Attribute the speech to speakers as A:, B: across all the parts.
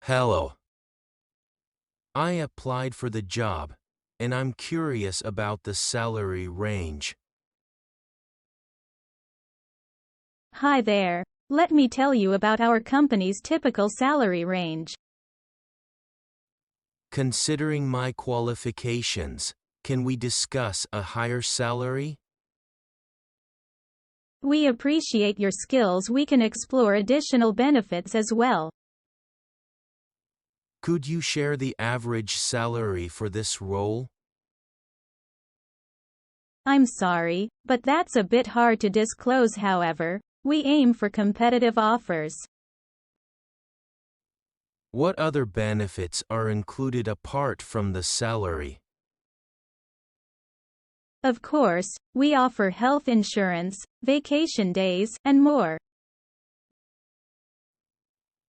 A: Hello. I applied for the job, and I'm curious about the salary range.
B: Hi there. Let me tell you about our company's typical salary range.
A: Considering my qualifications, can we discuss a higher salary?
B: We appreciate your skills. We can explore additional benefits as well.
A: Could you share the average salary for this role?
B: I'm sorry, but that's a bit hard to disclose. However, we aim for competitive offers.
A: What other benefits are included apart from the salary?
B: Of course, we offer health insurance, vacation days, and more.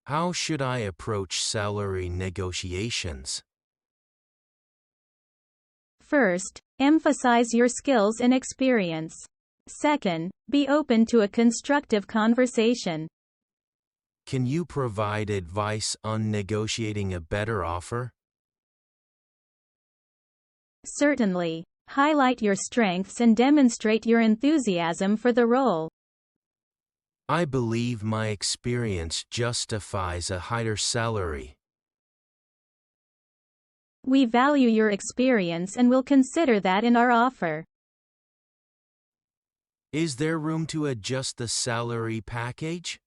A: How should I approach salary negotiations?
B: First, emphasize your skills and experience. Second, be open to a constructive conversation.
A: Can you provide advice on negotiating a better offer?
B: Certainly, highlight your strengths and demonstrate your enthusiasm for the role.
A: I believe my experience justifies a higher salary.
B: We value your experience and will consider that in our offer.
A: Is there room to adjust the salary package?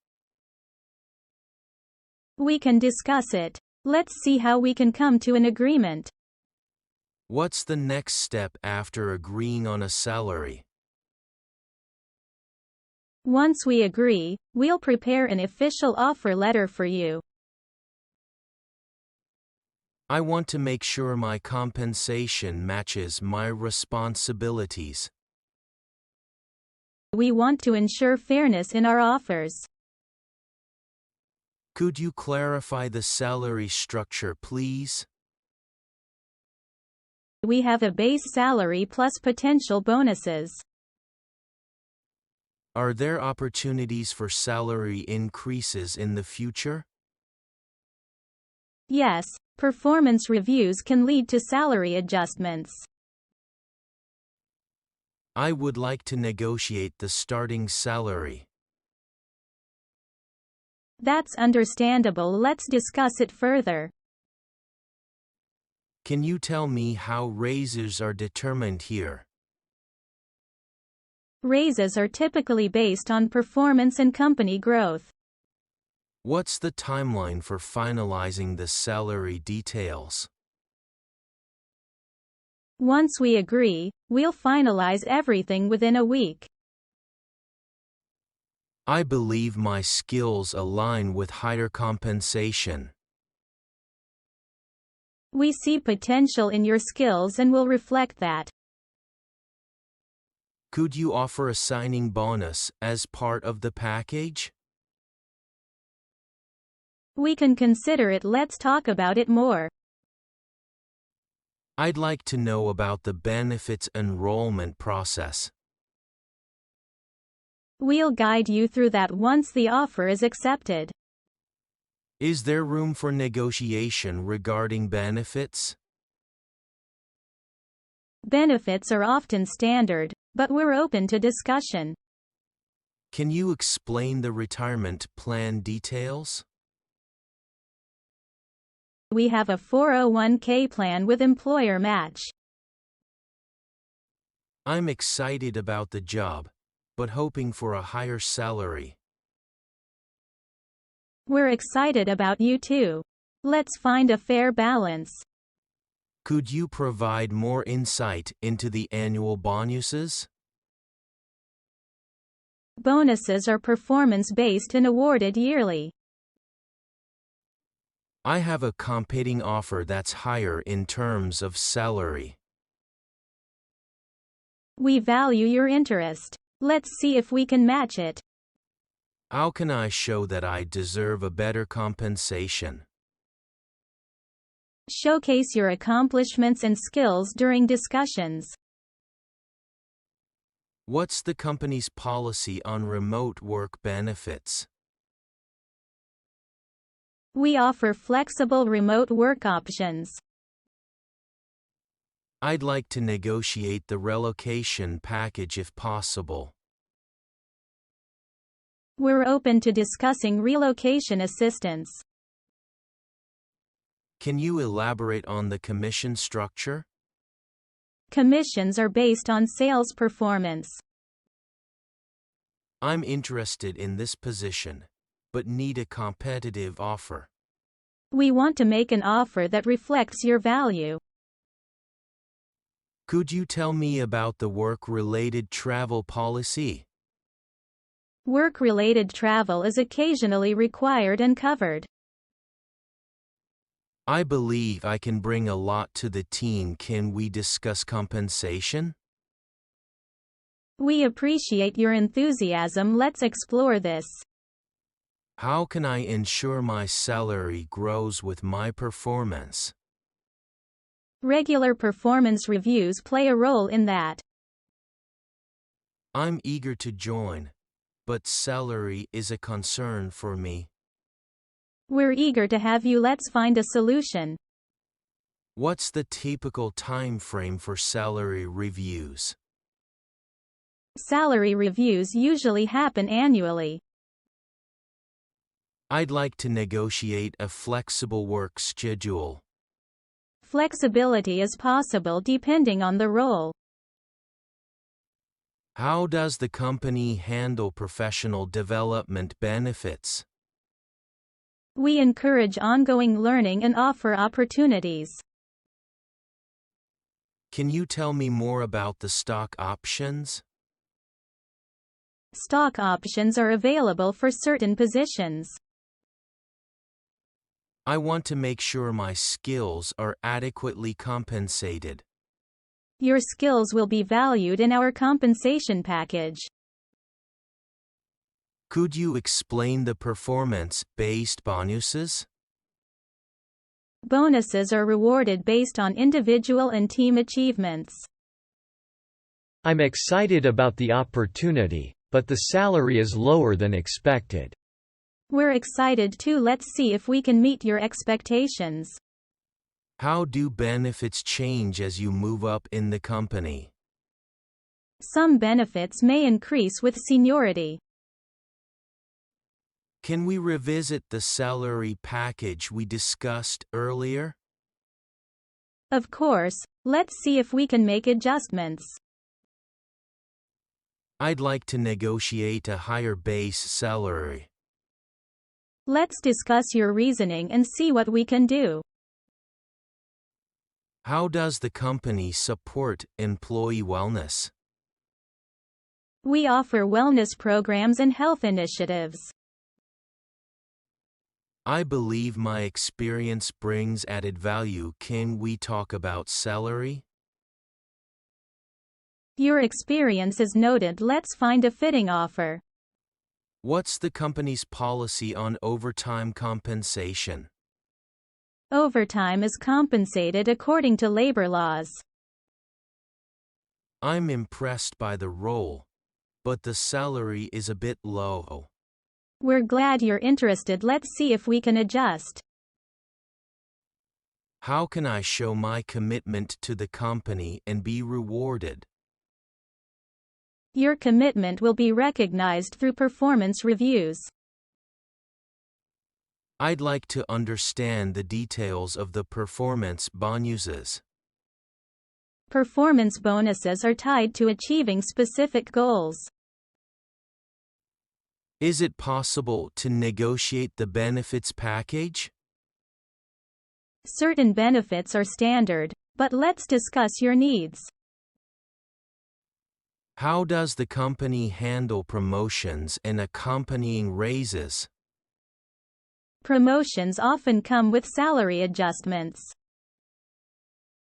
B: We can discuss it. Let's see how we can come to an agreement.
A: What's the next step after agreeing on a salary?
B: Once we agree, we'll prepare an official offer letter for you.
A: I want to make sure my compensation matches my responsibilities.
B: We want to ensure fairness in our offers.
A: Could you clarify the salary structure, please?
B: We have a base salary plus potential bonuses.
A: Are there opportunities for salary increases in the future?
B: Yes, performance reviews can lead to salary adjustments.
A: I would like to negotiate the starting salary.
B: That's understandable. Let's discuss it further.
A: Can you tell me how raises are determined here?
B: Raises are typically based on performance and company growth.
A: What's the timeline for finalizing the salary details?
B: Once we agree, we'll finalize everything within a week.
A: I believe my skills align with higher compensation.
B: We see potential in your skills and will reflect that.
A: Could you offer a signing bonus as part of the package?
B: We can consider it. Let's talk about it more.
A: I'd like to know about the benefits enrollment process.
B: We'll guide you through that once the offer is accepted.
A: Is there room for negotiation regarding benefits?
B: Benefits are often standard, but we're open to discussion.
A: Can you explain the retirement plan details?
B: We have a 401k plan with employer match.
A: I'm excited about the job, but hoping for a higher salary.
B: We're excited about you too. Let's find a fair balance.
A: Could you provide more insight into the annual bonuses?
B: Bonuses are performance-based and awarded yearly.
A: I have a competing offer that's higher in terms of salary.
B: We value your interest. Let's see if we can match it.
A: How can I show that I deserve a better compensation?
B: Showcase your accomplishments and skills during discussions.
A: What's the company's policy on remote work benefits?
B: We offer flexible remote work options.
A: I'd like to negotiate the relocation package if possible.
B: We're open to discussing relocation assistance.
A: Can you elaborate on the commission structure?
B: Commissions are based on sales performance.
A: I'm interested in this position, but need a competitive offer.
B: We want to make an offer that reflects your value.
A: Could you tell me about the work-related travel policy?
B: Work-related travel is occasionally required and covered.
A: I believe I can bring a lot to the team. Can we discuss compensation?
B: We appreciate your enthusiasm. Let's explore this.
A: How can I ensure my salary grows with my performance?
B: Regular performance reviews play a role in that.
A: I'm eager to join, but salary is a concern for me.
B: We're eager to have you. Let's find a solution.
A: What's the typical time frame for salary reviews?
B: Salary reviews usually happen annually.
A: I'd like to negotiate a flexible work schedule.
B: Flexibility is possible depending on the role.
A: How does the company handle professional development benefits?
B: We encourage ongoing learning and offer opportunities.
A: Can you tell me more about the stock options?
B: Stock options are available for certain positions.
A: I want to make sure my skills are adequately compensated.
B: Your skills will be valued in our compensation package.
A: Could you explain the performance-based bonuses?
B: Bonuses are rewarded based on individual and team achievements.
C: I'm excited about the opportunity, but the salary is lower than expected.
B: We're excited too. Let's see if we can meet your expectations.
A: How do benefits change as you move up in the company?
B: Some benefits may increase with seniority.
A: Can we revisit the salary package we discussed earlier?
B: Of course, let's see if we can make adjustments.
A: I'd like to negotiate a higher base salary.
B: Let's discuss your reasoning and see what we can do.
A: How does the company support employee wellness?
B: We offer wellness programs and health initiatives.
A: I believe my experience brings added value. Can we talk about salary?
B: Your experience is noted. Let's find a fitting offer.
A: What's the company's policy on overtime compensation?
B: Overtime is compensated according to labor laws.
A: I'm impressed by the role, but the salary is a bit low.
B: We're glad you're interested. Let's see if we can adjust.
A: How can I show my commitment to the company and be rewarded?
B: Your commitment will be recognized through performance reviews.
A: I'd like to understand the details of the performance bonuses.
B: Performance bonuses are tied to achieving specific goals.
A: Is it possible to negotiate the benefits package?
B: Certain benefits are standard, but let's discuss your needs.
A: How does the company handle promotions and accompanying raises?
B: Promotions often come with salary adjustments.